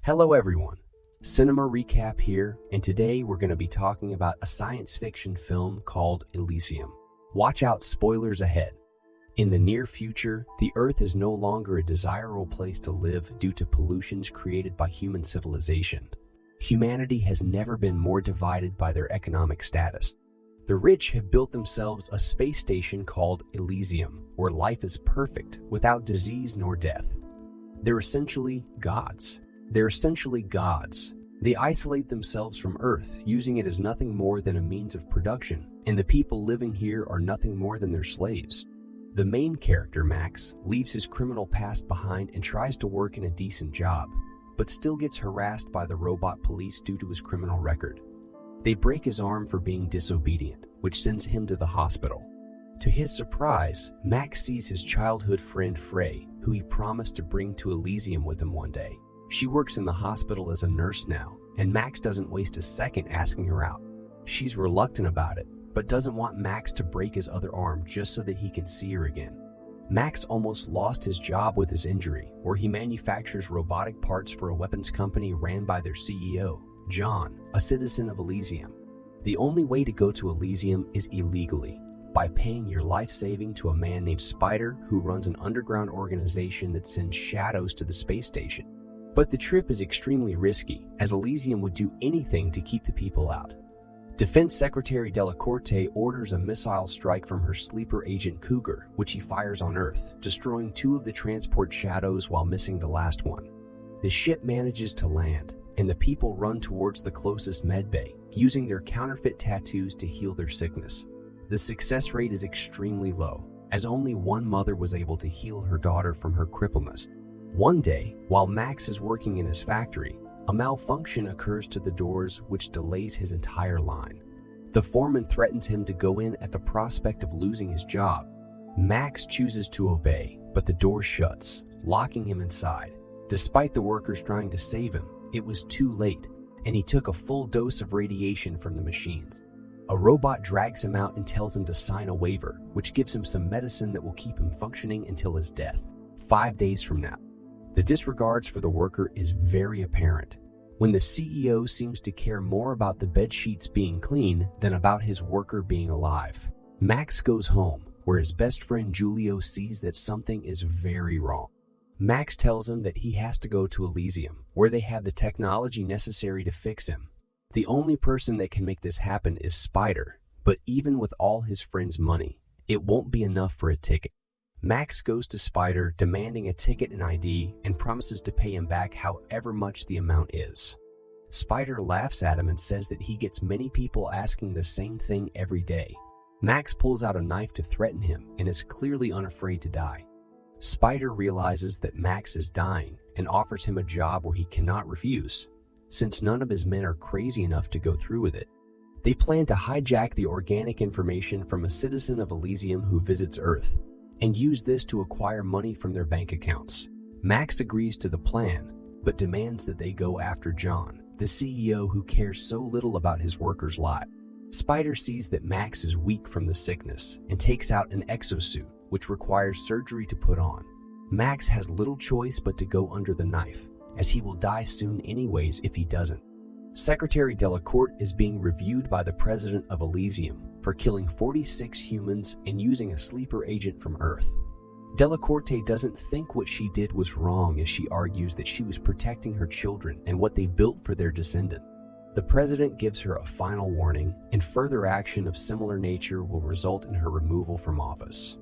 Hello everyone, Cinema Recap here, and today we're going to be talking about a science fiction film called Elysium. Watch out, spoilers ahead. In the near future, the Earth is no longer a desirable place to live due to pollutions created by human civilization. Humanity has never been more divided by their economic status. The rich have built themselves a space station called Elysium, where life is perfect without disease nor death. They're essentially gods. They isolate themselves from Earth, using it as nothing more than a means of production, and the people living here are nothing more than their slaves. The main character, Max, leaves his criminal past behind and tries to work in a decent job, but still gets harassed by the robot police due to his criminal record. They break his arm for being disobedient, which sends him to the hospital. To his surprise, Max sees his childhood friend Frey, who he promised to bring to Elysium with him one day. She works in the hospital as a nurse now, and Max doesn't waste a second asking her out. She's reluctant about it, but doesn't want Max to break his other arm just so that he can see her again. Max almost lost his job with his injury, where he manufactures robotic parts for a weapons company ran by their CEO, John, a citizen of Elysium. The only way to go to Elysium is illegally, by paying your life saving to a man named Spider, who runs an underground organization that sends shadows to the space station. But the trip is extremely risky, as Elysium would do anything to keep the people out. Defense Secretary Delacorte orders a missile strike from her sleeper agent Cougar, which he fires on Earth, destroying 2 of the transport shadows while missing the last one. The ship manages to land, and the people run towards the closest medbay, using their counterfeit tattoos to heal their sickness. The success rate is extremely low, as only one mother was able to heal her daughter from her crippleness. One day, while Max is working in his factory, a malfunction occurs to the doors which delays his entire line. The foreman threatens him to go in at the prospect of losing his job. Max chooses to obey, but the door shuts, locking him inside. Despite the workers trying to save him, it was too late, and he took a full dose of radiation from the machines. A robot drags him out and tells him to sign a waiver, which gives him some medicine that will keep him functioning until his death, 5 days from now. The disregards for the worker is very apparent, when the CEO seems to care more about the bed sheets being clean than about his worker being alive. Max goes home, where his best friend Julio sees that something is very wrong. Max tells him that he has to go to Elysium, where they have the technology necessary to fix him. The only person that can make this happen is Spider, but even with all his friends' money, it won't be enough for a ticket. Max goes to Spider demanding a ticket and ID and promises to pay him back however much the amount is. Spider laughs at him and says that he gets many people asking the same thing every day. Max pulls out a knife to threaten him and is clearly unafraid to die. Spider realizes that Max is dying and offers him a job where he cannot refuse, since none of his men are crazy enough to go through with it. They plan to hijack the organic information from a citizen of Elysium who visits Earth, and use this to acquire money from their bank accounts. Max agrees to the plan, but demands that they go after John, the CEO who cares so little about his workers' lives. Spider sees that Max is weak from the sickness and takes out an exosuit, which requires surgery to put on. Max has little choice but to go under the knife, as he will die soon anyways if he doesn't. Secretary Delacorte is being reviewed by the president of Elysium for killing 46 humans and using a sleeper agent from Earth. Delacorte doesn't think what she did was wrong, as she argues that she was protecting her children and what they built for their descendant. The president gives her a final warning, and further action of similar nature will result in her removal from office.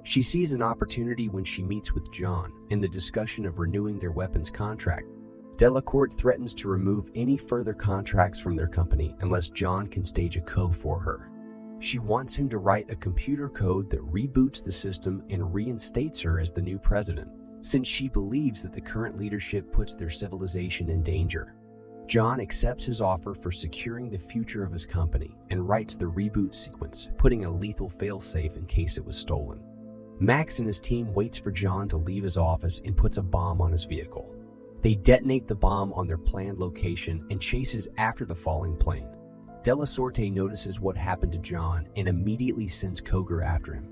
She sees an opportunity when she meets with John in the discussion of renewing their weapons contract. Delacorte threatens to remove any further contracts from their company unless John can stage a coup for her. She wants him to write a computer code that reboots the system and reinstates her as the new president, since she believes that the current leadership puts their civilization in danger. John accepts his offer for securing the future of his company and writes the reboot sequence, putting a lethal failsafe in case it was stolen. Max and his team waits for John to leave his office and puts a bomb on his vehicle. They detonate the bomb on their planned location and chases after the falling plane. Delacorte notices what happened to John and immediately sends Cougar after him.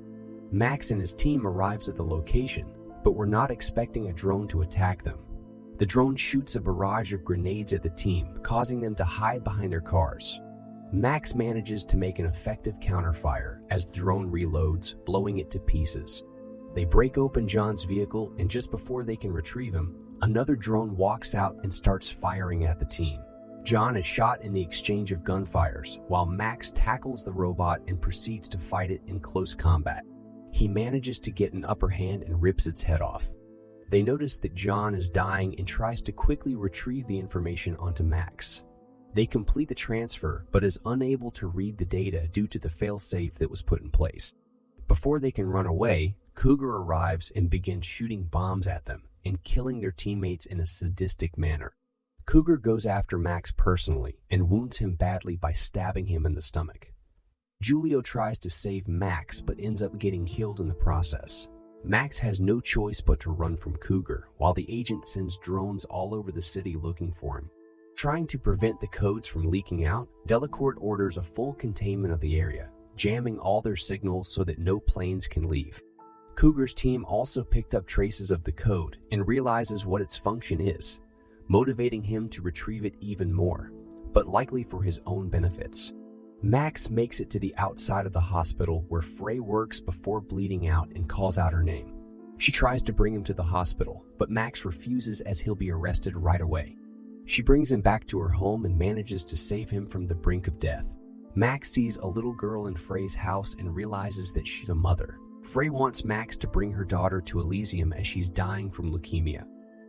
Max and his team arrives at the location, but were not expecting a drone to attack them. The drone shoots a barrage of grenades at the team, causing them to hide behind their cars. Max manages to make an effective counterfire as the drone reloads, blowing it to pieces. They break open John's vehicle, and just before they can retrieve him, another drone walks out and starts firing at the team. John is shot in the exchange of gunfires, while Max tackles the robot and proceeds to fight it in close combat. He manages to get an upper hand and rips its head off. They notice that John is dying and tries to quickly retrieve the information onto Max. They complete the transfer, but is unable to read the data due to the failsafe that was put in place. Before they can run away, Cougar arrives and begins shooting bombs at them and killing their teammates in a sadistic manner. Cougar goes after Max personally and wounds him badly by stabbing him in the stomach. Julio tries to save Max but ends up getting killed in the process. Max has no choice but to run from Cougar, while the agent sends drones all over the city looking for him. Trying to prevent the codes from leaking out, Delacourt orders a full containment of the area, jamming all their signals so that no planes can leave. Cougar's team also picked up traces of the code and realizes what its function is, motivating him to retrieve it even more, but likely for his own benefits. Max makes it to the outside of the hospital where Frey works before bleeding out and calls out her name. She tries to bring him to the hospital, but Max refuses as he'll be arrested right away. She brings him back to her home and manages to save him from the brink of death. Max sees a little girl in Frey's house and realizes that she's a mother. Frey wants Max to bring her daughter to Elysium as she's dying from leukemia.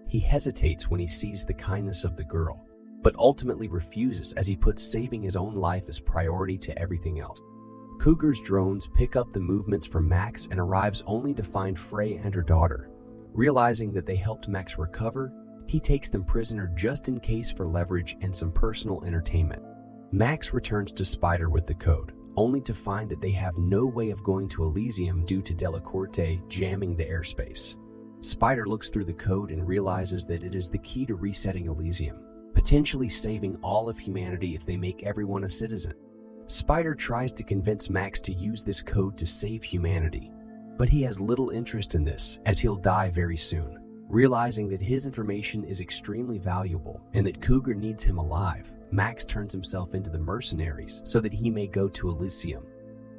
He hesitates when he sees the kindness of the girl, but ultimately refuses as he puts saving his own life as priority to everything else. Cougar's drones pick up the movements from Max and arrives only to find Frey and her daughter. Realizing that they helped Max recover, he takes them prisoner just in case for leverage and some personal entertainment. Max returns to Spider with the code, only to find that they have no way of going to Elysium due to Delacourt jamming the airspace. Spider looks through the code and realizes that it is the key to resetting Elysium, potentially saving all of humanity if they make everyone a citizen. Spider tries to convince Max to use this code to save humanity, but he has little interest in this as he'll die very soon. Realizing that his information is extremely valuable and that Cougar needs him alive, Max turns himself into the mercenaries so that he may go to Elysium.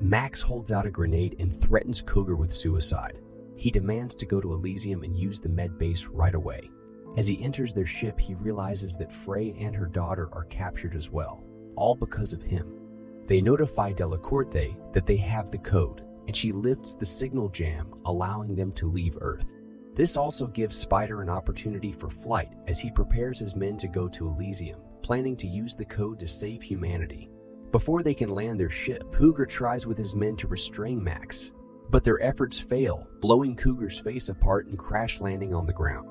Max holds out a grenade and threatens Cougar with suicide. He demands to go to Elysium and use the med base right away. As he enters their ship, he realizes that Frey and her daughter are captured as well, all because of him. They notify Delacourt that they have the code, and she lifts the signal jam, allowing them to leave Earth. This also gives Spider an opportunity for flight as he prepares his men to go to Elysium, planning to use the code to save humanity. Before they can land their ship, Cougar tries with his men to restrain Max, but their efforts fail, blowing Cougar's face apart and crash landing on the ground.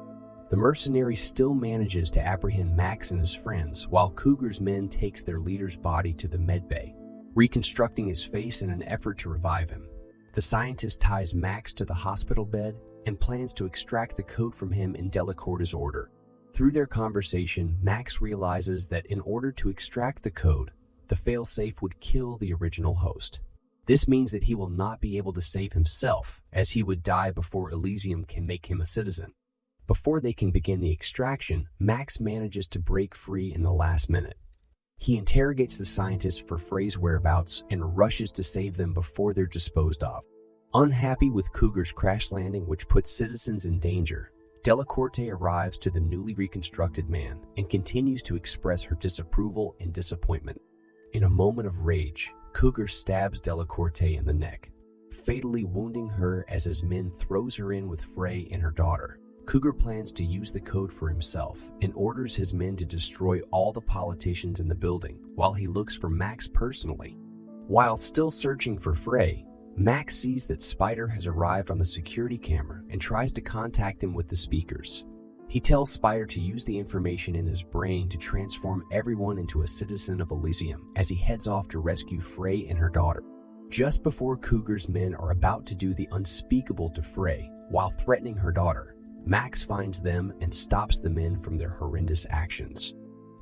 The mercenary still manages to apprehend Max and his friends, while Cougar's men takes their leader's body to the medbay, reconstructing his face in an effort to revive him. The scientist ties Max to the hospital bed and plans to extract the code from him in Delacourt's order. Through their conversation, Max realizes that in order to extract the code, the failsafe would kill the original host. This means that he will not be able to save himself, as he would die before Elysium can make him a citizen. Before they can begin the extraction, Max manages to break free in the last minute. He interrogates the scientists for Frey's whereabouts and rushes to save them before they're disposed of. Unhappy with Cougar's crash landing, which puts citizens in danger, Delacourt arrives to the newly reconstructed man and continues to express her disapproval and disappointment. In a moment of rage, Cougar stabs Delacourt in the neck, fatally wounding her as his men throws her in with Frey and her daughter. Cougar plans to use the code for himself and orders his men to destroy all the politicians in the building while he looks for Max personally. While still searching for Frey, Max sees that Spider has arrived on the security camera and tries to contact him with the speakers. He tells Spider to use the information in his brain to transform everyone into a citizen of Elysium as he heads off to rescue Frey and her daughter. Just before Cougar's men are about to do the unspeakable to Frey while threatening her daughter, Max finds them and stops the men from their horrendous actions.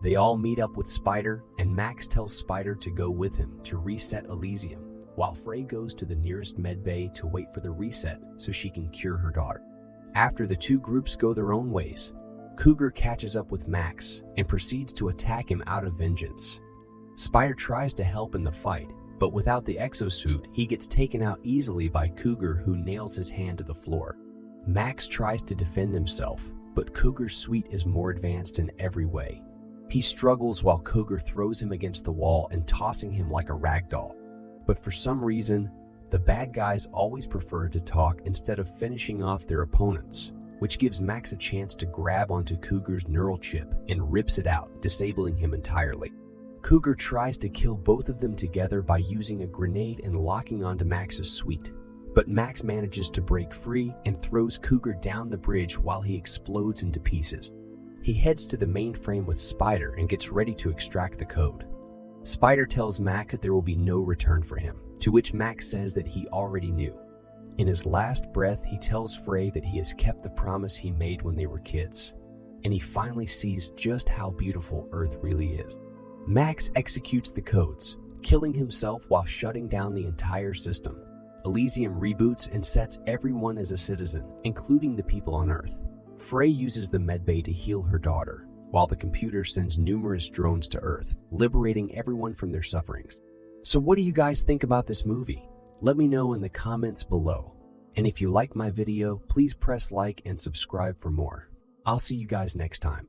They all meet up with Spider, and Max tells Spider to go with him to reset Elysium, while Frey goes to the nearest medbay to wait for the reset so she can cure her daughter. After the two groups go their own ways, Cougar catches up with Max and proceeds to attack him out of vengeance. Spider tries to help in the fight, but without the exosuit, he gets taken out easily by Cougar, who nails his hand to the floor. Max tries to defend himself, but Cougar's suit is more advanced in every way. He struggles while Cougar throws him against the wall and tossing him like a rag doll. But for some reason, the bad guys always prefer to talk instead of finishing off their opponents, which gives Max a chance to grab onto Cougar's neural chip and rips it out, disabling him entirely. Cougar tries to kill both of them together by using a grenade and locking onto Max's suite, but Max manages to break free and throws Cougar down the bridge while he explodes into pieces. He heads to the mainframe with Spider and gets ready to extract the code. Spider tells Max that there will be no return for him, to which Max says that he already knew. In his last breath, he tells Frey that he has kept the promise he made when they were kids, and he finally sees just how beautiful Earth really is. Max executes the codes, killing himself while shutting down the entire system. Elysium reboots and sets everyone as a citizen, including the people on Earth. Frey uses the medbay to heal her daughter, while the computer sends numerous drones to Earth, liberating everyone from their sufferings. So what do you guys think about this movie? Let me know in the comments below. And if you like my video, please press like and subscribe for more. I'll see you guys next time.